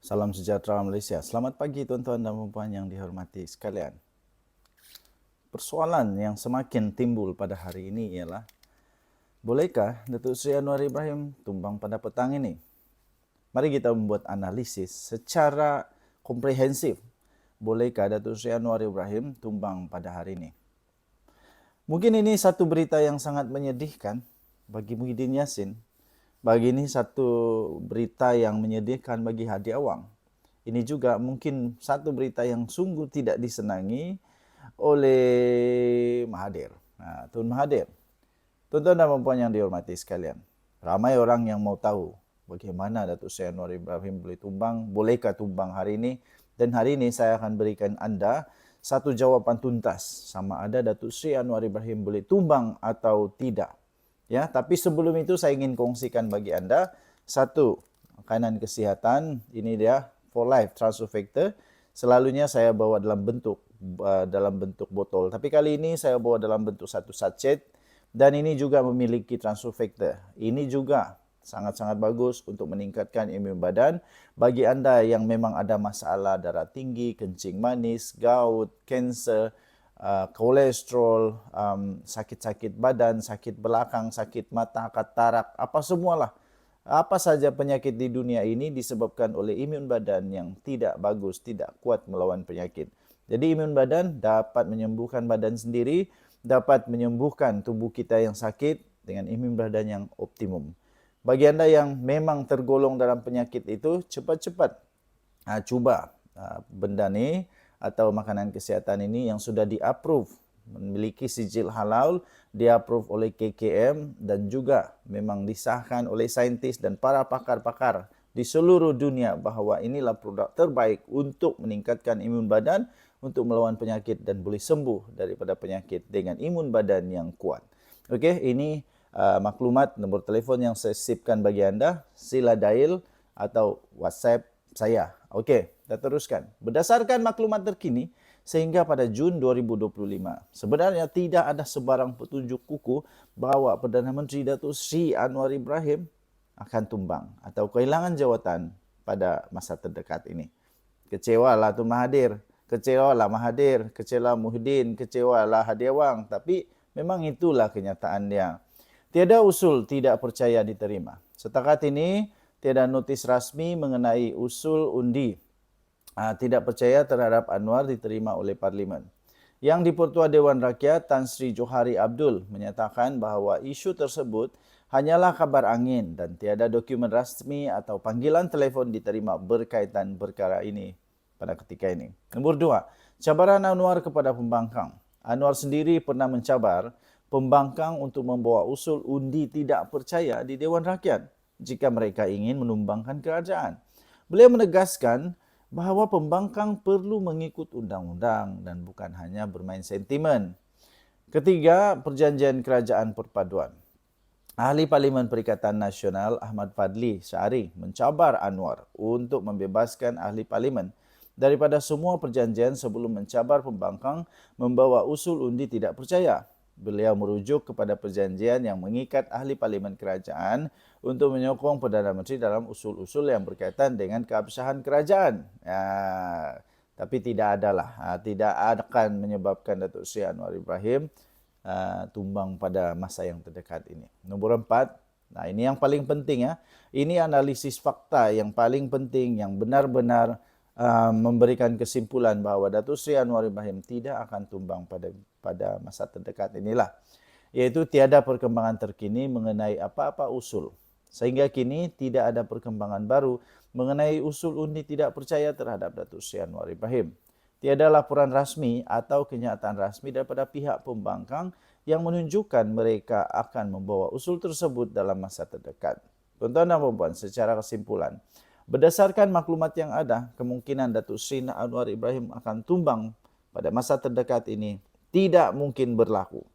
Salam sejahtera Malaysia. Selamat pagi tuan-tuan dan puan yang dihormati sekalian. Persoalan yang semakin timbul pada hari ini ialah, bolehkah Datuk Seri Anwar Ibrahim tumbang pada petang ini? Mari kita membuat analisis secara komprehensif. Bolehkah Datuk Seri Anwar Ibrahim tumbang pada hari ini? Mungkin ini satu berita yang sangat menyedihkan bagi Muhyiddin Yassin. Bagi ini satu berita yang menyedihkan bagi Hadi Awang. Ini juga mungkin satu berita yang sungguh tidak disenangi oleh Mahathir. Tun Mahathir. Tuan-tuan dan puan yang dihormati sekalian, ramai orang yang mau tahu bagaimana Datuk Seri Anwar Ibrahim boleh tumbang, bolehkah tumbang hari ini. Dan hari ini saya akan berikan anda satu jawapan tuntas sama ada Datuk Seri Anwar Ibrahim boleh tumbang atau tidak. Ya, tapi sebelum itu saya ingin kongsikan bagi anda satu makanan kesihatan. Ini dia For Life Transfer Factor. Selalunya saya bawa dalam bentuk botol, tapi kali ini saya bawa dalam bentuk satu sachet. Dan ini juga memiliki transfer factor. Ini juga sangat-sangat bagus untuk meningkatkan imun badan bagi anda yang memang ada masalah darah tinggi, kencing manis, gout, kanser, kolesterol, sakit-sakit badan, sakit belakang, sakit mata, katarak, apa semualah. Apa saja penyakit di dunia ini disebabkan oleh imun badan yang tidak bagus, tidak kuat melawan penyakit. Jadi imun badan dapat menyembuhkan badan sendiri, dapat menyembuhkan tubuh kita yang sakit dengan imun badan yang optimum. Bagi anda yang memang tergolong dalam penyakit itu, cepat-cepat cuba benda ni atau makanan kesihatan ini yang sudah di-approve, memiliki sijil halal, di-approve oleh KKM dan juga memang disahkan oleh saintis dan para pakar-pakar di seluruh dunia bahawa inilah produk terbaik untuk meningkatkan imun badan, untuk melawan penyakit dan boleh sembuh daripada penyakit dengan imun badan yang kuat. Okey, ini maklumat nombor telefon yang saya sipkan bagi anda. Sila dial atau WhatsApp saya. Okey, kita teruskan. Berdasarkan maklumat terkini, sehingga pada Jun 2025, sebenarnya tidak ada sebarang petunjuk kukuh bahawa Perdana Menteri Datuk Seri Anwar Ibrahim akan tumbang atau kehilangan jawatan pada masa terdekat ini. Kecewalah Tun Mahathir, kecewalah Mahathir, kecewalah Muhyiddin, kecewalah Hadi Awang, tapi memang itulah kenyataan dia. Tiada usul tidak percaya diterima. Setakat ini, tiada notis rasmi mengenai usul undi tidak percaya terhadap Anwar diterima oleh Parlimen. Yang di-Pertua Dewan Rakyat Tan Sri Johari Abdul menyatakan bahawa isu tersebut hanyalah kabar angin dan tiada dokumen rasmi atau panggilan telefon diterima berkaitan perkara ini pada ketika ini. Nombor 2, cabaran Anwar kepada pembangkang. Anwar sendiri pernah mencabar pembangkang untuk membawa usul undi tidak percaya di Dewan Rakyat jika mereka ingin menumbangkan kerajaan. Beliau menegaskan bahawa pembangkang perlu mengikut undang-undang dan bukan hanya bermain sentimen. Ketiga, perjanjian kerajaan perpaduan. Ahli Parlimen Perikatan Nasional Ahmad Fadli Syari mencabar Anwar untuk membebaskan ahli parlimen daripada semua perjanjian sebelum mencabar pembangkang membawa usul undi tidak percaya. Beliau merujuk kepada perjanjian yang mengikat ahli parlimen kerajaan untuk menyokong Perdana Menteri dalam usul-usul yang berkaitan dengan keabsahan kerajaan. Tapi tidak akan menyebabkan Datuk Seri Anwar Ibrahim tumbang pada masa yang terdekat ini. Nombor 4, ini yang paling penting ya. Ini analisis fakta yang paling penting yang benar-benar memberikan kesimpulan bahawa Datuk Seri Anwar Ibrahim tidak akan tumbang pada masa terdekat inilah. Iaitu tiada perkembangan terkini mengenai apa-apa usul. Sehingga kini tidak ada perkembangan baru mengenai usul undi tidak percaya terhadap Datuk Seri Anwar Ibrahim. Tiada laporan rasmi atau kenyataan rasmi daripada pihak pembangkang yang menunjukkan mereka akan membawa usul tersebut dalam masa terdekat. Tuan-tuan dan puan-puan, secara kesimpulan, berdasarkan maklumat yang ada, kemungkinan Datuk Seri Anwar Ibrahim akan tumbang pada masa terdekat ini tidak mungkin berlaku.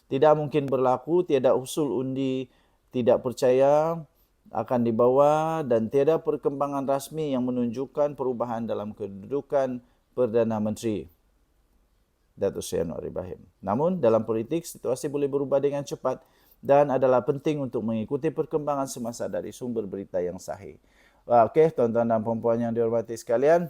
Tidak mungkin berlaku, tiada usul undi tidak percaya akan dibawa dan tiada perkembangan rasmi yang menunjukkan perubahan dalam kedudukan Perdana Menteri Datuk Seri Anwar Ibrahim. Namun, dalam politik, situasi boleh berubah dengan cepat dan adalah penting untuk mengikuti perkembangan semasa dari sumber berita yang sahih. Oke, tuan-tuan dan puan yang dihormati sekalian.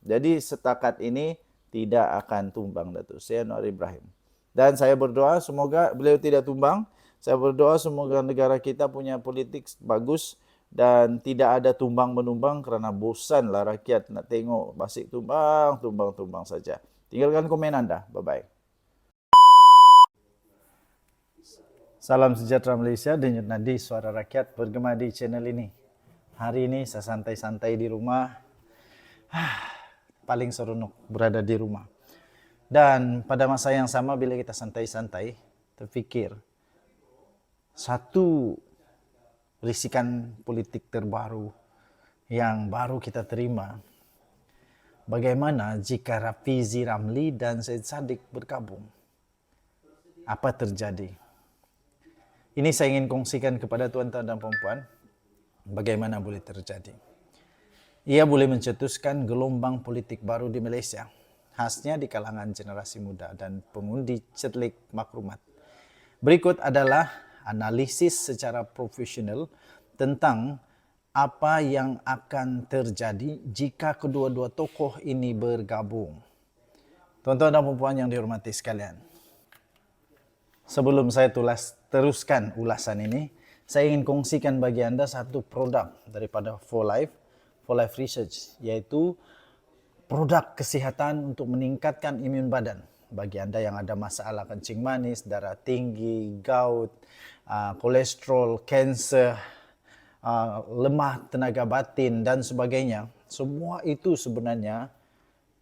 Jadi setakat ini tidak akan tumbang Datuk Seri Anwar Ibrahim. Dan saya berdoa semoga beliau tidak tumbang. Saya berdoa semoga negara kita punya politik bagus dan tidak ada tumbang-menumbang kerana bosanlah rakyat nak tengok basik tumbang, tumbang saja. Tinggalkan komen anda. Bye-bye. Salam sejahtera Malaysia, denyut nadi suara rakyat bergema di channel ini. Hari ini saya santai-santai di rumah. Paling seronok berada di rumah. Dan pada masa yang sama bila kita santai-santai, terfikir satu risikan politik terbaru yang baru kita terima. Bagaimana jika Rafizi Ramli dan Syed Saddiq bergabung? Apa terjadi? Ini saya ingin kongsikan kepada tuan-tuan dan puan-puan. Bagaimana boleh terjadi? Ia boleh mencetuskan gelombang politik baru di Malaysia, khasnya di kalangan generasi muda dan pengundi cerlik maklumat. Berikut adalah analisis secara profesional tentang apa yang akan terjadi jika kedua-dua tokoh ini bergabung. Tuan-tuan dan puan yang dihormati sekalian, sebelum saya teruskan ulasan ini, saya ingin kongsikan bagi anda satu produk daripada 4Life Research, yaitu produk kesihatan untuk meningkatkan imun badan. Bagi anda yang ada masalah kencing manis, darah tinggi, gout, kolesterol, kanser, lemah tenaga batin dan sebagainya. Semua itu sebenarnya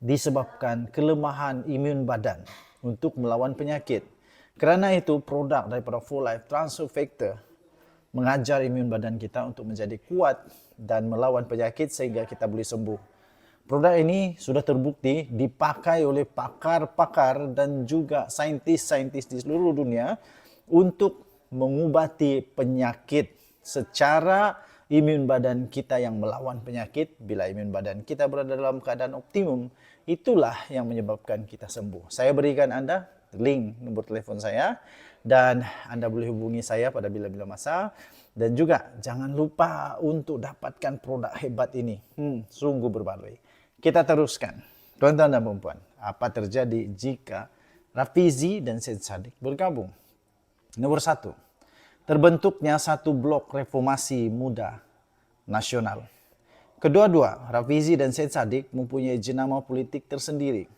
disebabkan kelemahan imun badan untuk melawan penyakit. Kerana itu produk daripada 4Life Transfer Factor mengajar imun badan kita untuk menjadi kuat dan melawan penyakit sehingga kita boleh sembuh. Produk ini sudah terbukti dipakai oleh pakar-pakar dan juga saintis-saintis di seluruh dunia untuk mengubati penyakit secara imun badan kita yang melawan penyakit. Bila imun badan kita berada dalam keadaan optimum, itulah yang menyebabkan kita sembuh. Saya berikan anda link nombor telefon saya dan anda boleh hubungi saya pada bila-bila masa. Dan juga jangan lupa untuk dapatkan produk hebat ini. Sungguh berbaloi. Kita teruskan. Tuan-tuan dan puan-puan, apa terjadi jika Rafizi dan Syed Saddiq bergabung? Nomor satu, terbentuknya satu blok reformasi muda nasional. Kedua-dua, Rafizi dan Syed Saddiq mempunyai jenama politik tersendiri.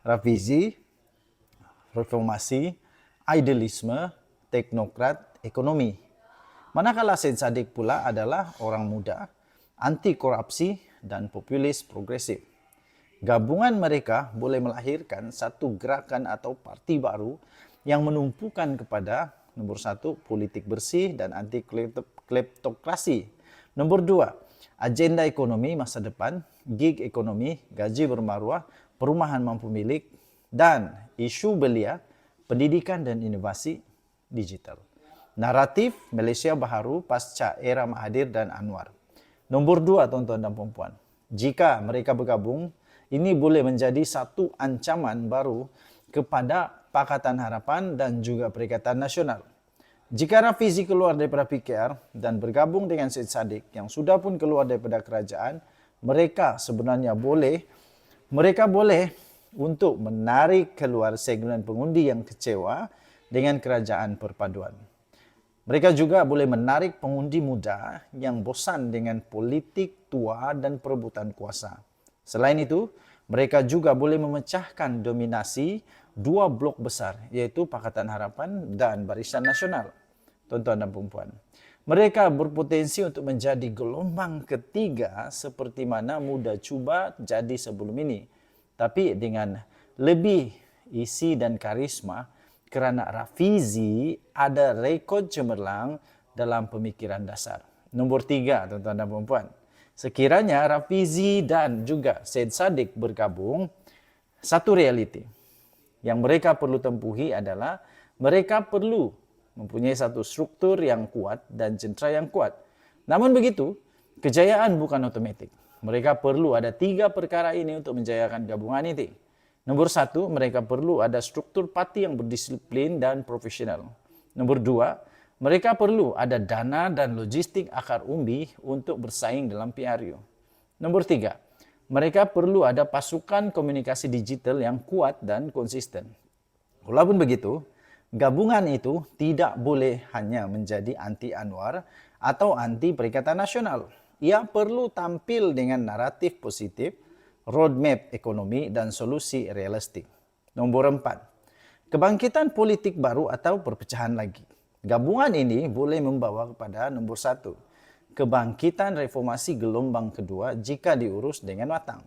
Rafizi, reformasi, idealisme, teknokrat, ekonomi. Manakala Syed Saddiq pula adalah orang muda, anti korupsi dan populis progresif. Gabungan mereka boleh melahirkan satu gerakan atau parti baru yang menumpukan kepada nomor satu, politik bersih dan anti kleptokrasi. Nomor dua, agenda ekonomi masa depan, gig ekonomi, gaji bermaruah, perumahan mampu milik, dan isu belia, pendidikan dan inovasi digital. Naratif Malaysia baharu pasca era Mahathir dan Anwar. Nombor dua, tuan-tuan dan puan-puan, jika mereka bergabung, ini boleh menjadi satu ancaman baru kepada Pakatan Harapan dan juga Perikatan Nasional. Jika Rafizi keluar daripada PKR dan bergabung dengan Syed Saddiq yang sudah pun keluar daripada kerajaan, mereka sebenarnya boleh untuk menarik keluar segmen pengundi yang kecewa dengan kerajaan perpaduan. Mereka juga boleh menarik pengundi muda yang bosan dengan politik tua dan perebutan kuasa. Selain itu, mereka juga boleh memecahkan dominasi dua blok besar, iaitu Pakatan Harapan dan Barisan Nasional. Tuan-tuan dan puan-puan, mereka berpotensi untuk menjadi gelombang ketiga seperti mana Muda Cuba jadi sebelum ini, tapi dengan lebih isi dan karisma kerana Rafizi ada rekod cemerlang dalam pemikiran dasar. Nombor tiga, tuan-tuan dan puan-puan, sekiranya Rafizi dan juga Syed Saddiq bergabung, satu realiti yang mereka perlu tempuhi adalah mereka perlu mempunyai satu struktur yang kuat dan jentera yang kuat. Namun begitu, kejayaan bukan otomatik. Mereka perlu ada tiga perkara ini untuk menjayakan gabungan ini. Nombor satu, mereka perlu ada struktur parti yang berdisiplin dan profesional. Nombor dua, Mereka perlu ada dana dan logistik akar umbi untuk bersaing dalam PRU. Nomor 3, mereka perlu ada pasukan komunikasi digital yang kuat dan konsisten. Walaupun begitu, gabungan itu tidak boleh hanya menjadi anti Anwar atau anti Perikatan Nasional. Ia perlu tampil dengan naratif positif, roadmap ekonomi, dan solusi realistik. Nomor 4, kebangkitan politik baru atau perpecahan lagi. Gabungan ini boleh membawa kepada nomor 1, kebangkitan reformasi gelombang kedua jika diurus dengan matang.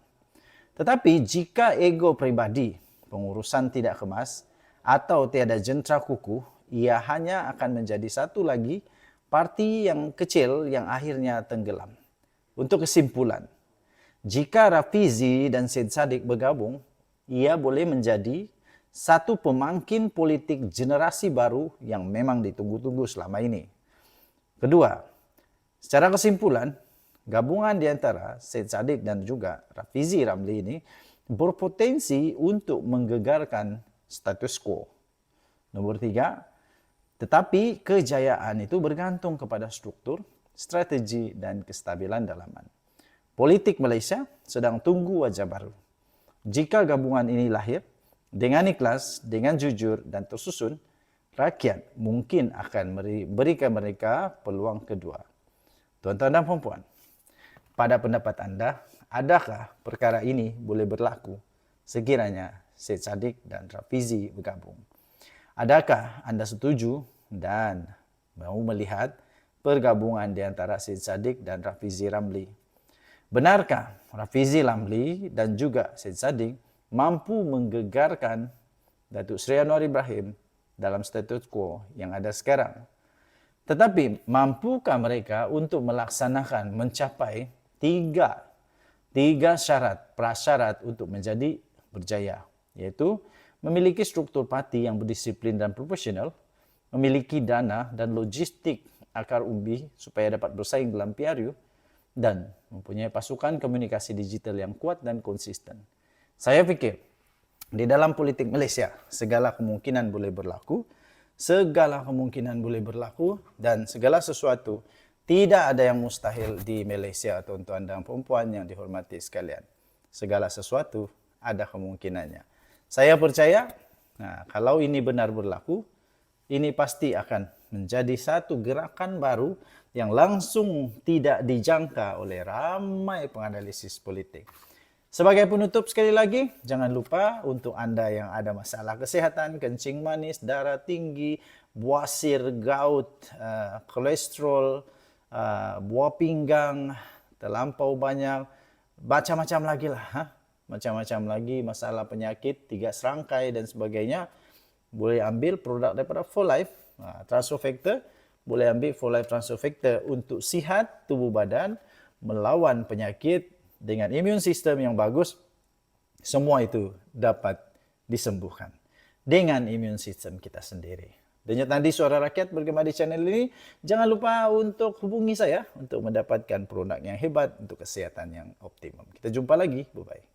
Tetapi jika ego pribadi, pengurusan tidak kemas, atau tiada jentera kukuh, ia hanya akan menjadi satu lagi parti yang kecil yang akhirnya tenggelam. Untuk kesimpulan, jika Rafizi dan Syed Saddiq bergabung, ia boleh menjadi satu pemangkin politik generasi baru yang memang ditunggu-tunggu selama ini. Kedua, secara kesimpulan, gabungan di antara Syed Saddiq dan juga Rafizi Ramli ini berpotensi untuk menggegarkan status quo. Nomor 3, tetapi kejayaan itu bergantung kepada struktur, strategi, dan kestabilan dalaman. Politik Malaysia sedang tunggu wajah baru. Jika gabungan ini lahir, dengan ikhlas, dengan jujur dan tersusun, rakyat mungkin akan berikan mereka peluang kedua. Tuan-tuan dan puan-puan, pada pendapat anda, adakah perkara ini boleh berlaku sekiranya Syed Saddiq dan Rafizi bergabung? Adakah anda setuju dan mau melihat pergabungan di antara Syed Saddiq dan Rafizi Ramli? Benarkah Rafizi Ramli dan juga Syed Saddiq mampu menggegarkan Datuk Seri Anwar Ibrahim dalam status quo yang ada sekarang? Tetapi mampukah mereka untuk melaksanakan, mencapai tiga prasyarat untuk menjadi berjaya, yaitu memiliki struktur parti yang berdisiplin dan proporsional, memiliki dana dan logistik akar umbi supaya dapat bersaing dalam PRU, dan mempunyai pasukan komunikasi digital yang kuat dan konsisten. Saya pikir di dalam politik Malaysia segala kemungkinan boleh berlaku, dan segala sesuatu tidak ada yang mustahil di Malaysia, tuan-tuan dan puan-puan yang dihormati sekalian. Segala sesuatu ada kemungkinannya. Saya percaya, kalau ini benar berlaku, ini pasti akan menjadi satu gerakan baru yang langsung tidak dijangka oleh ramai penganalisis politik. Sebagai penutup sekali lagi, jangan lupa untuk anda yang ada masalah kesehatan, kencing manis, darah tinggi, buasir, gout, kolesterol, buah pinggang, terlampau banyak, macam-macam lagi lah. Macam-macam lagi masalah penyakit, 3 serangkai dan sebagainya. Boleh ambil produk daripada For Life, Transfer Factor. Boleh ambil For Life Transfer Factor untuk sihat tubuh badan, melawan penyakit, dengan imun sistem yang bagus. Semua itu dapat disembuhkan dengan imun sistem kita sendiri. Denyut nadi suara rakyat bergema di channel ini. Jangan lupa untuk hubungi saya untuk mendapatkan produk yang hebat untuk kesehatan yang optimum. Kita jumpa lagi. Bye-bye.